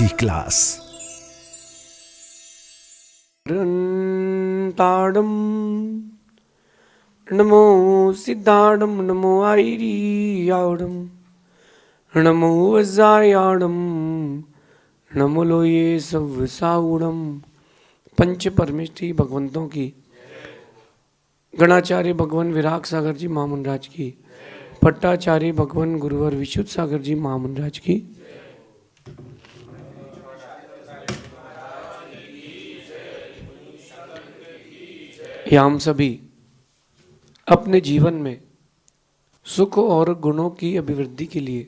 की क्लास। ताड़म नमो सिद्धाड़म नमो आईरियाड़म नमो वज्रायाड़म नमो लोये सव्साउड़म। पंच परमेष्ठी भगवंतों की, गणाचार्य भगवान विराग सागर जी महामुनराज की, पट्टाचार्य भगवान गुरुवर विशुद्ध सागर जी महामुनराज की, या हम सभी अपने जीवन में सुख और गुणों की अभिवृद्धि के लिए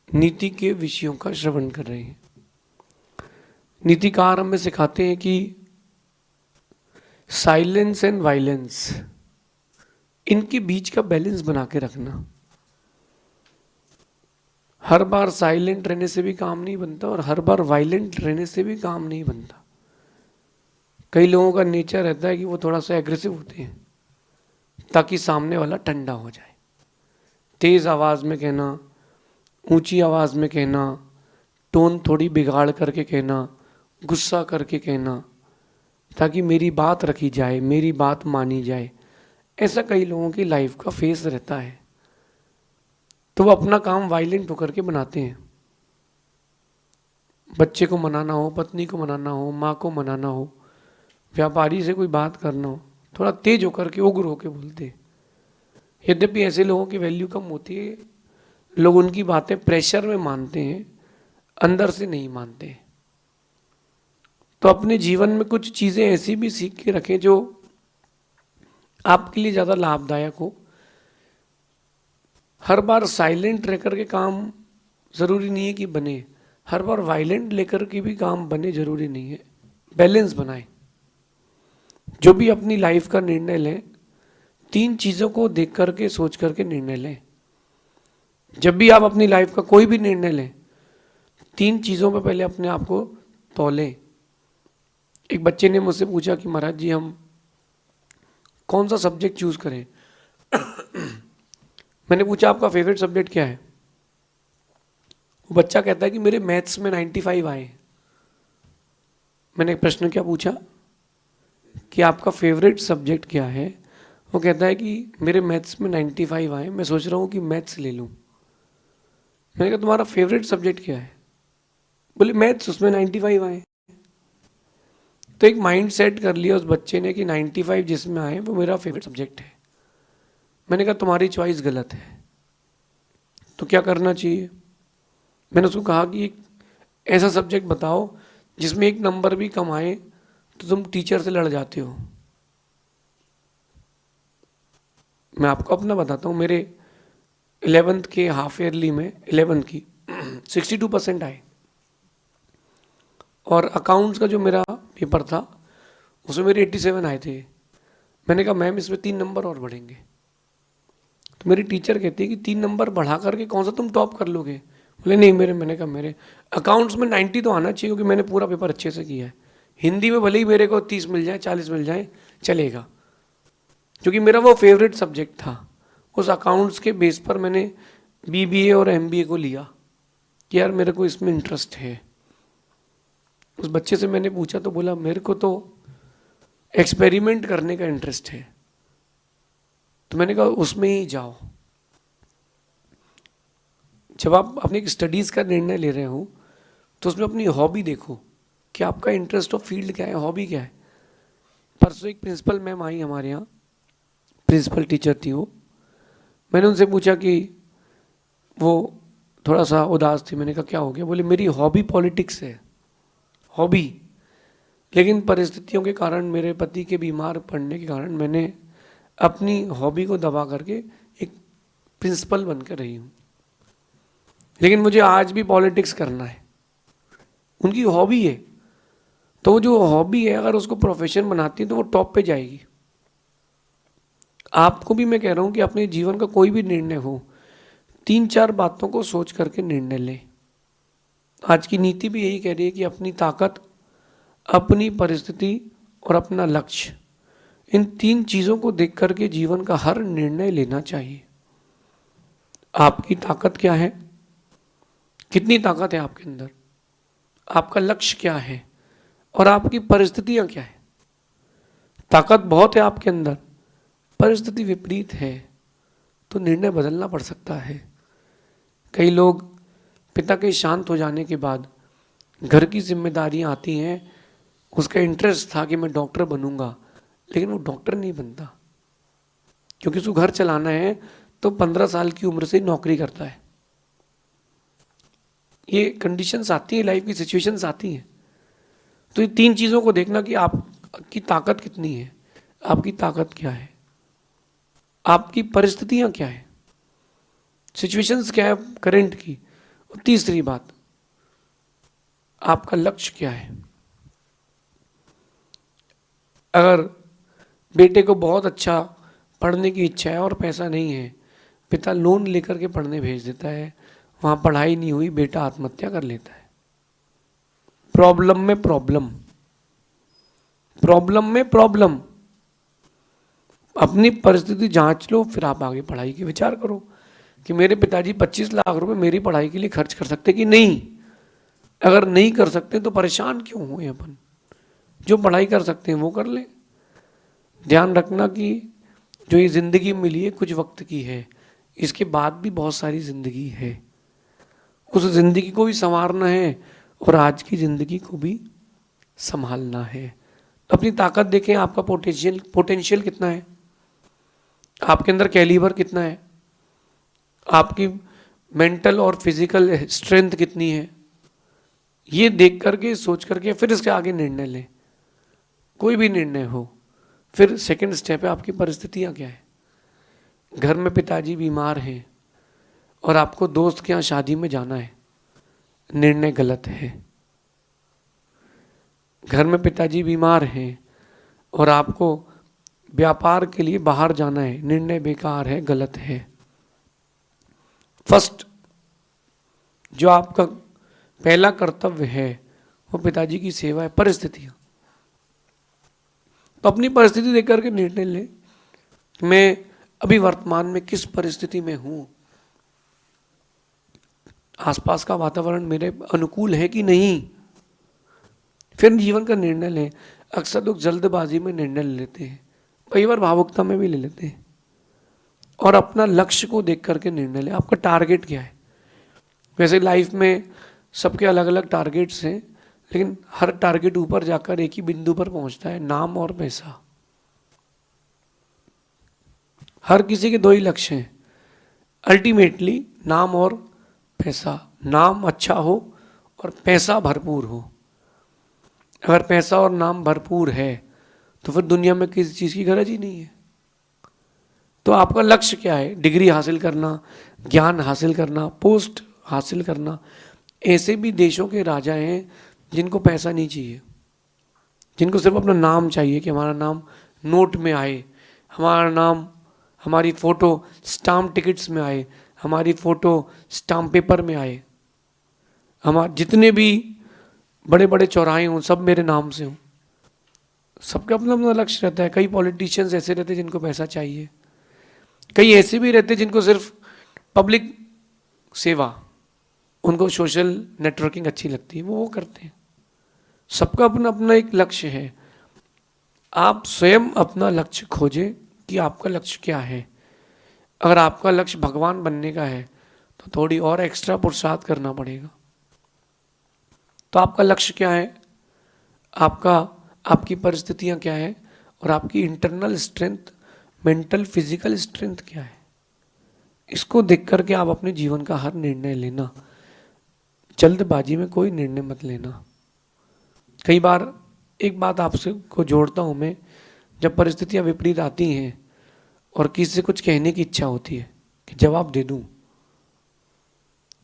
नीति के विषयों का श्रवण कर रहे हैं। नीतिकार हमें सिखाते हैं कि साइलेंस एंड वायलेंस, इनके बीच का बैलेंस बना के रखना। हर बार साइलेंट रहने से भी काम नहीं बनता और हर बार वायलेंट रहने से भी काम नहीं बनता। कई लोगों का नेचर रहता है कि वो थोड़ा सा एग्रेसिव होते हैं ताकि सामने वाला ठंडा हो जाए। तेज आवाज में कहना, ऊंची आवाज में कहना, टोन थोड़ी बिगाड़ करके कहना, गुस्सा करके कहना, ताकि मेरी बात रखी जाए, मेरी बात मानी जाए। ऐसा कई लोगों की लाइफ का फेस रहता है, तो वो अपना काम वायलेंट होकर के बनाते हैं। बच्चे को मनाना हो, पत्नी को मनाना हो, माँ को मनाना हो, व्यापारी से कोई बात करना हो, थोड़ा तेज होकर के, उग्र होकर बोलते हैं। यद्यपि ऐसे लोगों की वैल्यू कम होती है, लोग उनकी बातें प्रेशर में मानते हैं, अंदर से नहीं मानते। तो अपने जीवन में कुछ चीज़ें ऐसी भी सीख के रखें जो आपके लिए ज़्यादा लाभदायक हो। हर बार साइलेंट रह करके काम ज़रूरी नहीं है कि बने, हर बार वायलेंट लेकर के भी काम बने ज़रूरी नहीं है। बैलेंस बनाएं। जो भी अपनी लाइफ का निर्णय लें, तीन चीज़ों को देख करके सोच करके निर्णय लें। जब भी आप अपनी लाइफ का कोई भी निर्णय लें, तीन चीज़ों पर पहले अपने आप को तौलें। एक बच्चे ने मुझसे पूछा कि महाराज जी हम कौन सा सब्जेक्ट चूज करें। मैंने पूछा आपका फेवरेट सब्जेक्ट क्या है। वो बच्चा कहता है कि मेरे मैथ्स में 95 आए। मैंने प्रश्न क्या पूछा कि आपका फेवरेट सब्जेक्ट क्या है। वो कहता है कि मेरे मैथ्स में 95 आए, मैं सोच रहा हूँ कि मैथ्स ले लूँ। मैंने कहा तुम्हारा फेवरेट सब्जेक्ट क्या है। बोले मैथ्स, उसमें 95 आए। तो एक माइंड सेट कर लिया उस बच्चे ने कि 95 जिसमें आए वो मेरा फेवरेट सब्जेक्ट है। मैंने कहा तुम्हारी चॉइस गलत है, तो क्या करना चाहिए। मैंने उसको कहा कि एक ऐसा सब्जेक्ट बताओ जिसमें एक नंबर भी कम आए तो तुम टीचर से लड़ जाते हो। मैं आपको अपना बताता हूँ, मेरे 11th के हाफ ईयरली में 11th की 62% आए, और अकाउंट्स का जो मेरा पेपर था उसमें मेरे 87 आए थे। मैंने कहा मैम इसमें 3 नंबर और बढ़ेंगे। तो मेरी टीचर कहती है कि 3 नंबर बढ़ा करके कौन सा तुम टॉप कर लोगे। बोले नहीं मैंने कहा मेरे अकाउंट्स में 90 तो आना चाहिए, क्योंकि मैंने पूरा पेपर अच्छे से किया है। हिंदी में भले ही मेरे को 30 मिल जाए, 40 मिल जाए, चलेगा, क्योंकि मेरा वो फेवरेट सब्जेक्ट था। उस अकाउंट्स के बेस पर मैंने BBA और MBA को लिया कि यार मेरे को इसमें इंटरेस्ट है। उस बच्चे से मैंने पूछा तो बोला मेरे को तो एक्सपेरिमेंट करने का इंटरेस्ट है। तो मैंने कहा उसमें ही जाओ। जब आप अपनी स्टडीज़ का निर्णय ले रहे हो तो उसमें अपनी हॉबी देखो कि आपका इंटरेस्ट ऑफ फील्ड क्या है, हॉबी क्या है। परसों एक प्रिंसिपल मैम आई हमारे यहाँ, प्रिंसिपल टीचर थी वो। मैंने उनसे पूछा कि वो थोड़ा सा उदास थी। मैंने कहा क्या हो गया। बोले मेरी हॉबी पॉलिटिक्स है, हॉबी, लेकिन परिस्थितियों के कारण, मेरे पति के बीमार पड़ने के कारण मैंने अपनी हॉबी को दबा करके एक प्रिंसिपल बनकर रही हूँ, लेकिन मुझे आज भी पॉलिटिक्स करना है। उनकी हॉबी है, तो वो जो हॉबी है अगर उसको प्रोफेशन बनाती है तो वो टॉप पे जाएगी। आपको भी मैं कह रहा हूँ कि अपने जीवन का कोई भी निर्णय हो, 3-4 बातों को सोच करके निर्णय लें। आज की नीति भी यही कह रही है कि अपनी ताकत, अपनी परिस्थिति और अपना लक्ष्य, इन 3 चीज़ों को देख करके जीवन का हर निर्णय लेना चाहिए। आपकी ताकत क्या है, कितनी ताकत है आपके अंदर, आपका लक्ष्य क्या है और आपकी परिस्थितियां क्या है। ताकत बहुत है आपके अंदर, परिस्थिति विपरीत है तो निर्णय बदलना पड़ सकता है। कई लोग पिता के शांत हो जाने के बाद घर की जिम्मेदारियां आती हैं, उसका इंटरेस्ट था कि मैं डॉक्टर बनूंगा, लेकिन वो डॉक्टर नहीं बनता क्योंकि उसको घर चलाना है, तो 15 साल की उम्र से नौकरी करता है। ये कंडीशंस आती है, लाइफ की सिचुएशंस आती हैं। तो ये 3 चीज़ों को देखना कि आपकी ताकत कितनी है, आपकी ताकत क्या है, आपकी परिस्थितियां क्या है, सिचुएशंस क्या है करंट की, और तीसरी बात आपका लक्ष्य क्या है। अगर बेटे को बहुत अच्छा पढ़ने की इच्छा है और पैसा नहीं है, पिता लोन लेकर के पढ़ने भेज देता है, वहाँ पढ़ाई नहीं हुई, बेटा आत्महत्या कर लेता है। प्रॉब्लम में प्रॉब्लम, प्रॉब्लम में प्रॉब्लम। अपनी परिस्थिति जांच लो, फिर आप आगे पढ़ाई की विचार करो कि मेरे पिताजी 25 लाख रुपए मेरी पढ़ाई के लिए खर्च कर सकते कि नहीं। अगर नहीं कर सकते तो परेशान क्यों हुए अपन, जो पढ़ाई कर सकते हैं वो कर लें। ध्यान रखना कि जो ये ज़िंदगी मिली है कुछ वक्त की है, इसके बाद भी बहुत सारी ज़िंदगी है, उस ज़िंदगी को भी संवारना है और आज की ज़िंदगी को भी संभालना है। तो अपनी ताकत देखें, आपका पोटेंशियल कितना है, आपके अंदर कैलिबर कितना है, आपकी मेंटल और फिजिकल स्ट्रेंथ कितनी है, ये देख करके सोच करके फिर इसके आगे निर्णय लें। कोई भी निर्णय हो, फिर सेकंड स्टेप है आपकी परिस्थितियां क्या है। घर में पिताजी बीमार हैं और आपको दोस्त के यहाँ शादी में जाना है, निर्णय गलत है। घर में पिताजी बीमार हैं और आपको व्यापार के लिए बाहर जाना है, निर्णय बेकार है, गलत है। फर्स्ट जो आपका पहला कर्तव्य है वो पिताजी की सेवा है। परिस्थितियां, तो अपनी परिस्थिति देख करके निर्णय ले, मैं अभी वर्तमान में किस परिस्थिति में हूं, आसपास का वातावरण मेरे अनुकूल है कि नहीं, फिर जीवन का निर्णय लें। अक्सर लोग जल्दबाजी में निर्णय ले लेते हैं, कई बार भावुकता में भी ले लेते हैं, और अपना लक्ष्य को देख करके निर्णय लें। आपका टारगेट क्या है। वैसे लाइफ में सबके अलग अलग टारगेट्स हैं, लेकिन हर टारगेट ऊपर जाकर एक ही बिंदु पर पहुंचता है, नाम और पैसा। हर किसी के 2 ही लक्ष्य हैं अल्टीमेटली, नाम और पैसा। नाम अच्छा हो और पैसा भरपूर हो। अगर पैसा और नाम भरपूर है तो फिर दुनिया में किसी चीज़ की गरज ही नहीं है। तो आपका लक्ष्य क्या है, डिग्री हासिल करना, ज्ञान हासिल करना, पोस्ट हासिल करना। ऐसे भी देशों के राजा हैं जिनको पैसा नहीं चाहिए, जिनको सिर्फ अपना नाम चाहिए कि हमारा नाम नोट में आए, हमारा नाम, हमारी फ़ोटो स्टाम्प टिकट्स में आए, हमारी फ़ोटो स्टाम्प पेपर में आए, हमारे जितने भी बड़े बड़े चौराहे हों सब मेरे नाम से हों। सबका अपना अपना लक्ष्य रहता है। कई पॉलिटिशियंस ऐसे रहते हैं जिनको पैसा चाहिए, कई ऐसे भी रहते हैं जिनको सिर्फ पब्लिक सेवा, उनको सोशल नेटवर्किंग अच्छी लगती है, वो करते हैं। सबका अपना अपना एक लक्ष्य है। आप स्वयं अपना लक्ष्य खोजें कि आपका लक्ष्य क्या है। अगर आपका लक्ष्य भगवान बनने का है तो थोड़ी और एक्स्ट्रा पुरुषार्थ करना पड़ेगा। तो आपका लक्ष्य क्या है, आपकी परिस्थितियां क्या है, और आपकी internal strength, mental physical strength क्या है, इसको देख करके आप अपने जीवन का हर निर्णय लेना। जल्दबाजी में कोई निर्णय मत लेना। कई बार एक बात आपसे को जोड़ता हूँ मैं, जब परिस्थितियाँ विपरीत आती हैं और किसी से कुछ कहने की इच्छा होती है कि जवाब दे दूँ,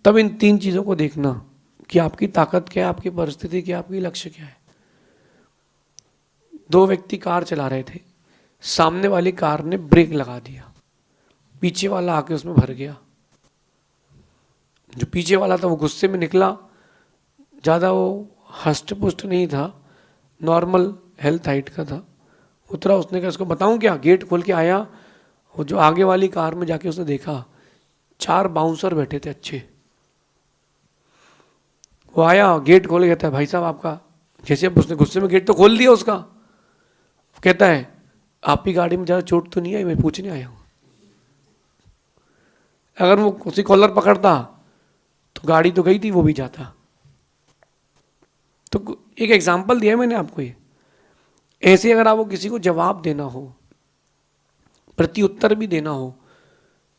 तब इन 3 चीज़ों को देखना कि आपकी ताकत क्या है, आपकी परिस्थिति क्या है, आपकी लक्ष्य क्या है। 2 व्यक्ति कार चला रहे थे, सामने वाली कार ने ब्रेक लगा दिया, पीछे वाला आके उसमें भर गया। जो पीछे वाला था वो गुस्से में निकला, ज़्यादा वो हष्ट पुष्ट नहीं था, नॉर्मल हेल्थ हाइट का था। उतरा, उसने कहा इसको बताऊं क्या, गेट खोल के आया, वो जो आगे वाली कार में जाके उसने देखा 4 बाउंसर बैठे थे अच्छे। वो आया, गेट खोले, कहता है भाई साहब आपका, जैसे अब उसने गुस्से में गेट तो खोल दिया उसका, कहता है आपकी गाड़ी में ज़्यादा चोट तो नहीं आई, मैं पूछने आया हूँ। अगर वो उसी कॉलर पकड़ता तो गाड़ी तो गई थी, वो भी जाता। तो एक एग्जाम्पल दिया है मैंने आपको ये। ऐसे अगर आपको किसी को जवाब देना हो, प्रत्युत्तर भी देना हो,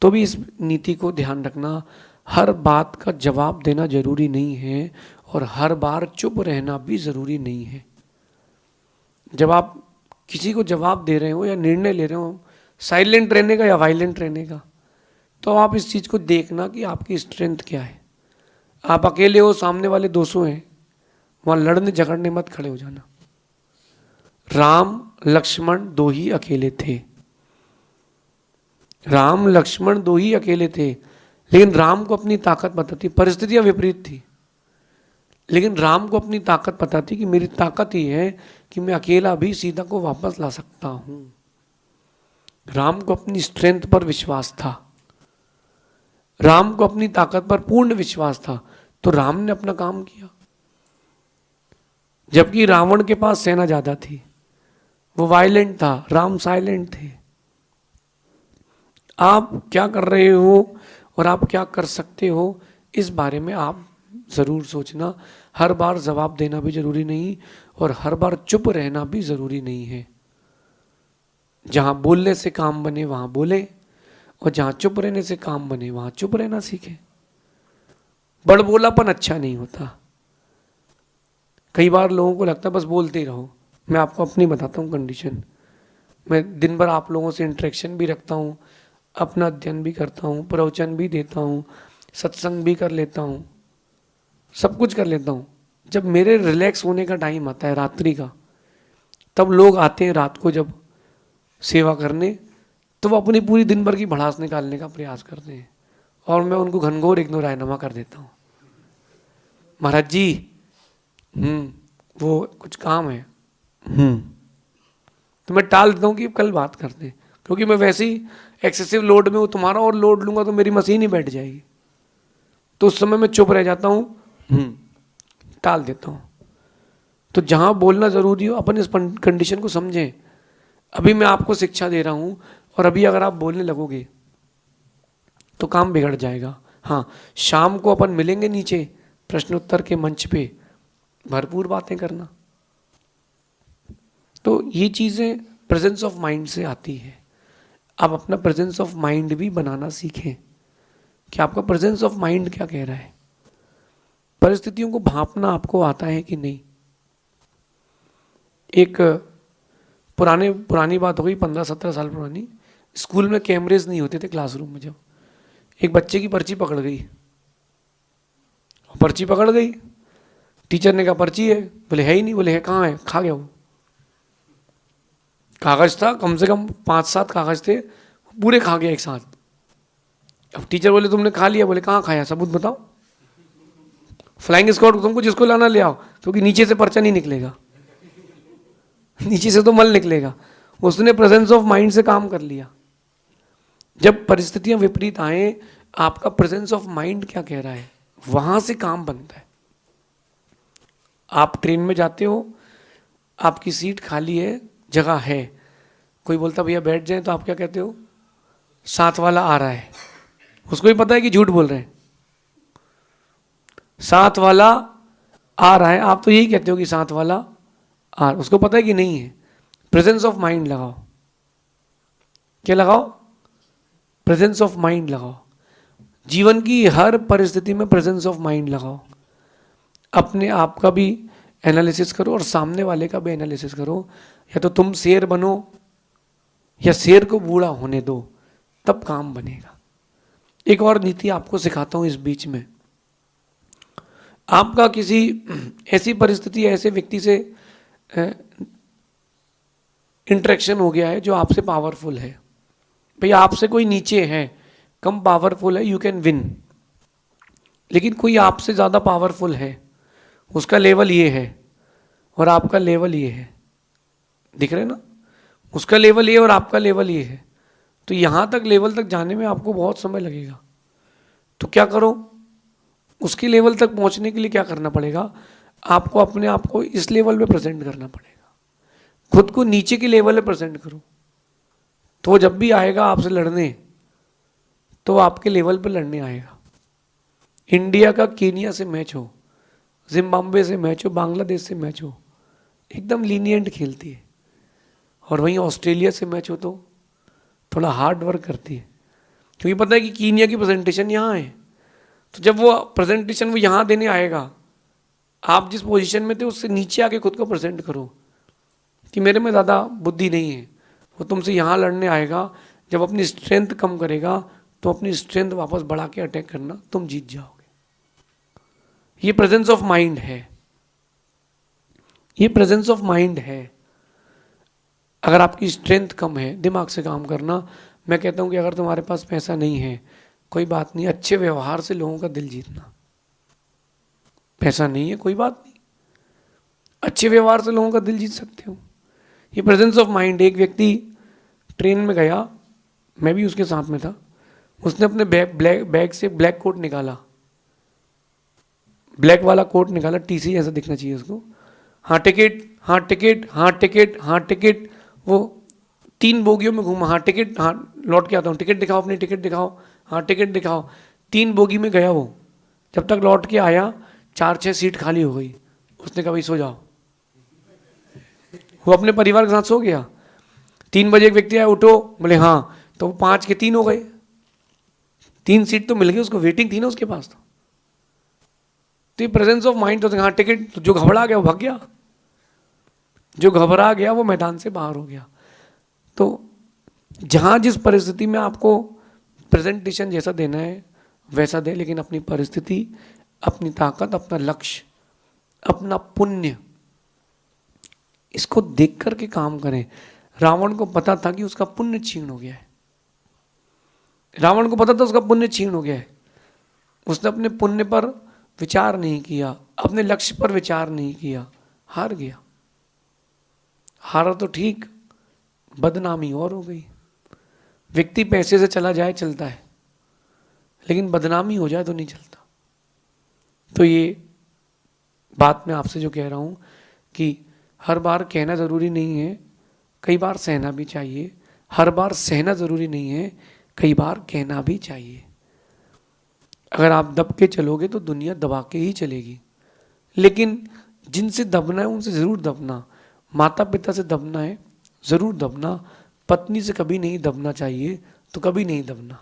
तो भी इस नीति को ध्यान रखना, हर बात का जवाब देना जरूरी नहीं है और हर बार चुप रहना भी जरूरी नहीं है। जब आप किसी को जवाब दे रहे हो या निर्णय ले रहे हो, साइलेंट रहने का या वायलेंट रहने का, तो आप इस चीज़ को देखना कि आपकी स्ट्रेंथ क्या है। आप अकेले हो, सामने वाले 200 हैं, वहाँ लड़ने झगड़ने मत खड़े हो जाना। राम लक्ष्मण 2 ही अकेले थे, राम लक्ष्मण 2 ही अकेले थे, लेकिन राम को अपनी ताकत पता थी। परिस्थितियां विपरीत थी, लेकिन राम को अपनी ताकत पता थी कि मेरी ताकत ही है कि मैं अकेला भी सीता को वापस ला सकता हूं। राम को अपनी स्ट्रेंथ पर विश्वास था, राम को अपनी ताकत पर पूर्ण विश्वास था, तो राम ने अपना काम किया। जबकि रावण के पास सेना ज्यादा थी, वो वायलेंट था, राम साइलेंट थे। आप क्या कर रहे हो और आप क्या कर सकते हो, इस बारे में आप ज़रूर सोचना। हर बार जवाब देना भी ज़रूरी नहीं और हर बार चुप रहना भी ज़रूरी नहीं है। जहाँ बोलने से काम बने वहाँ बोले, और जहाँ चुप रहने से काम बने वहाँ चुप रहना सीखें। बड़बोलापन अच्छा नहीं होता। कई बार लोगों को लगता है बस बोलते ही रहो। मैं आपको अपनी बताता हूँ कंडीशन। मैं दिन भर आप लोगों से इंटरेक्शन भी रखता हूँ, अपना अध्ययन भी करता हूँ, प्रवचन भी देता हूँ, सत्संग भी कर लेता हूँ, सब कुछ कर लेता हूँ। जब मेरे रिलैक्स होने का टाइम आता है रात्रि का, तब लोग आते हैं रात को जब सेवा करने, तो वो अपनी पूरी दिन भर की भड़ास निकालने का प्रयास करते हैं और मैं उनको घनघोर एक दो रायनामा कर देता हूँ। महाराज जी वो कुछ काम है, तो मैं टाल देता हूँ कि कल बात करते हैं, क्योंकि मैं वैसे ही एक्सेसिव लोड में हूँ। तुम्हारा और लोड लूंगा तो मेरी मशीन ही बैठ जाएगी। तो उस समय मैं चुप रह जाता हूँ, टाल देता हूँ। तो जहाँ बोलना जरूरी हो अपन इस कंडीशन को समझें। अभी मैं आपको शिक्षा दे रहा हूँ और अभी अगर आप बोलने लगोगे तो काम बिगड़ जाएगा। हाँ, शाम को अपन मिलेंगे नीचे प्रश्नोत्तर के मंच पे, भरपूर बातें करना। तो ये चीज़ें प्रेजेंस ऑफ माइंड से आती है। आप अपना प्रेजेंस ऑफ माइंड भी बनाना सीखें कि आपका प्रेजेंस ऑफ माइंड क्या कह रहा है। परिस्थितियों को भांपना आपको आता है कि नहीं। एक पुरानी बात हो गई, 15-17 साल पुरानी। स्कूल में कैमरेज नहीं होते थे क्लासरूम में। जब एक बच्चे की पर्ची पकड़ गई, टीचर ने कहा पर्ची है, बोले है ही नहीं, बोले है कहाँ है, खा गया वो। कागज था, कम से कम 5-7 कागज थे, पूरे खा गया एक साथ। अब टीचर बोले तुमने खा लिया, बोले कहाँ खाया, सबूत बताओ। फ्लाइंग स्क्वाड तुमको जिसको लाना ले आओ, क्योंकि नीचे से पर्चा नहीं निकलेगा, नीचे से तो मल निकलेगा। उसने प्रेजेंस ऑफ माइंड से काम कर लिया। जब परिस्थितियां विपरीत आए, आपका प्रेजेंस ऑफ माइंड क्या कह रहा है, वहां से काम बनता है। आप ट्रेन में जाते हो, आपकी सीट खाली है, जगह है, कोई बोलता भैया बैठ जाए, तो आप क्या कहते हो, साथ वाला आ रहा है। उसको भी पता है कि झूठ बोल रहे हैं, साथ वाला आ रहा है, आप तो यही कहते हो कि साथ वाला आ, उसको पता है कि नहीं है। प्रेजेंस ऑफ माइंड लगाओ। क्या लगाओ, प्रेजेंस ऑफ माइंड लगाओ। जीवन की हर परिस्थिति में प्रेजेंस ऑफ माइंड लगाओ। अपने आप का भी एनालिसिस करो और सामने वाले का भी एनालिसिस करो। या तो तुम शेर बनो या शेर को बूढ़ा होने दो, तब काम बनेगा। एक और नीति आपको सिखाता हूं इस बीच में। आपका किसी ऐसी परिस्थिति, ऐसे व्यक्ति से इंटरेक्शन हो गया है जो आपसे पावरफुल है। भाई आपसे कोई नीचे है, कम पावरफुल है, यू कैन विन। लेकिन कोई आपसे ज़्यादा पावरफुल है, उसका लेवल ये है और आपका लेवल ये है, दिख रहे ना, उसका लेवल ये और आपका लेवल ये है। तो यहाँ तक लेवल तक जाने में आपको बहुत समय लगेगा। तो क्या करो, उसके लेवल तक पहुंचने के लिए क्या करना पड़ेगा, आपको अपने आप को इस लेवल पे प्रेजेंट करना पड़ेगा। खुद को नीचे के लेवल पे प्रेजेंट करो, तो जब भी आएगा आपसे लड़ने तो आपके लेवल पे लड़ने आएगा। इंडिया का केनिया से मैच हो, जिम्बाब्वे से मैच हो, बांग्लादेश से मैच हो, एकदम लीनियंट खेलती है। और वहीं ऑस्ट्रेलिया से मैच हो तो थोड़ा हार्ड वर्क करती है, क्योंकि पता है कि कीनिया की प्रेजेंटेशन यहाँ है। तो जब वो प्रेजेंटेशन वो यहाँ देने आएगा, आप जिस पोजीशन में थे उससे नीचे आके खुद को प्रेजेंट करो कि मेरे में ज़्यादा बुद्धि नहीं है। वो तुमसे यहाँ लड़ने आएगा, जब अपनी स्ट्रेंथ कम करेगा तो अपनी स्ट्रेंथ वापस बढ़ा के अटैक करना, तुम जीत जाओगे। ये प्रेजेंस ऑफ माइंड है, ये प्रेजेंस ऑफ माइंड है। अगर आपकी स्ट्रेंथ कम है, दिमाग से काम करना। मैं कहता हूँ कि अगर तुम्हारे पास पैसा नहीं है कोई बात नहीं, अच्छे व्यवहार से लोगों का दिल जीतना। पैसा नहीं है कोई बात नहीं, अच्छे व्यवहार से लोगों का दिल जीत सकते हो। ये प्रेजेंस ऑफ माइंड। एक व्यक्ति ट्रेन में गया, मैं भी उसके साथ में था, उसने अपने बैग से ब्लैक कोट निकाला, ब्लैक वाला कोट निकाला, टीसी ऐसा दिखना चाहिए उसको। हाँ टिकट, हाँ टिकट, हाँ टिकट, हाँ टिकट। वो 3 बोगियों में घूमा, हाँ टिकट, हाँ लौट के आता हूँ, टिकट दिखाओ, अपनी टिकट दिखाओ, हाँ टिकट दिखाओ। 3 बोगी में गया वो, जब तक लौट के आया 4-6 सीट खाली हो गई। उसने कहा भाई सो जाओ, वो अपने परिवार के साथ सो गया। 3 बजे एक व्यक्ति आया, उठो, बोले हाँ, तो 5 के 3 हो गए, 3 सीट तो मिल गई उसको, वेटिंग थी ना उसके पास। तो ये प्रेजेंस ऑफ माइंड तो हाँ टिकट। तो जो घबरा गया वो भाग गया, जो घबरा गया वो मैदान से बाहर हो गया। तो जहाँ जिस परिस्थिति में आपको प्रेजेंटेशन जैसा देना है वैसा दे, लेकिन अपनी परिस्थिति, अपनी ताकत, अपना लक्ष्य, अपना पुण्य, इसको देख करके काम करें। रावण को पता था कि उसका पुण्य क्षीण हो गया है, रावण को पता था उसका पुण्य क्षीण हो गया है। उसने अपने पुण्य पर विचार नहीं किया, अपने लक्ष्य पर विचार नहीं किया, हार गया। हारा तो ठीक, बदनामी और हो गई। व्यक्ति पैसे से चला जाए चलता है, लेकिन बदनामी हो जाए तो नहीं चलता। तो ये बात मैं आपसे जो कह रहा हूँ कि हर बार कहना ज़रूरी नहीं है, कई बार सहना भी चाहिए। हर बार सहना ज़रूरी नहीं है, कई बार कहना भी चाहिए। अगर आप दब के चलोगे तो दुनिया दबा के ही चलेगी, लेकिन जिनसे दबना है उनसे ज़रूर दबना। माता पिता से दबना है, ज़रूर दबना। पत्नी से कभी नहीं दबना चाहिए, तो कभी नहीं दबना।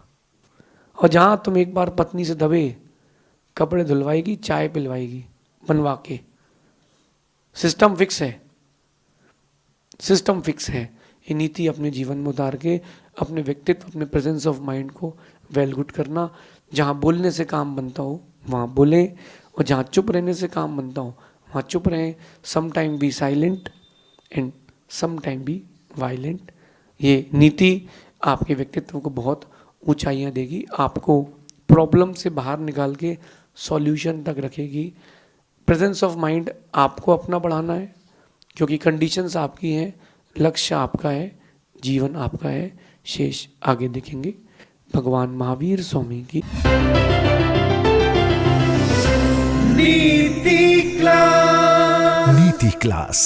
और जहाँ तुम एक बार पत्नी से दबे, कपड़े धुलवाएगी, चाय पिलवाएगी बनवा के। सिस्टम फिक्स है, सिस्टम फिक्स है। ये नीति अपने जीवन में उतार के अपने व्यक्तित्व, अपने प्रेजेंस ऑफ माइंड को वेल गुड करना। जहाँ बोलने से काम बनता हो वहाँ बोले, और जहाँ चुप रहने से काम बनता हो वहाँ चुप रहें। Some time be silent and some time be violent. ये नीति आपके व्यक्तित्व को बहुत ऊंचाइयाँ देगी, आपको प्रॉब्लम से बाहर निकाल के सॉल्यूशन तक रखेगी। प्रेजेंस ऑफ माइंड आपको अपना बढ़ाना है, क्योंकि कंडीशंस आपकी हैं, लक्ष्य आपका है, जीवन आपका है। शेष आगे देखेंगे। भगवान महावीर स्वामी की नीति क्लास।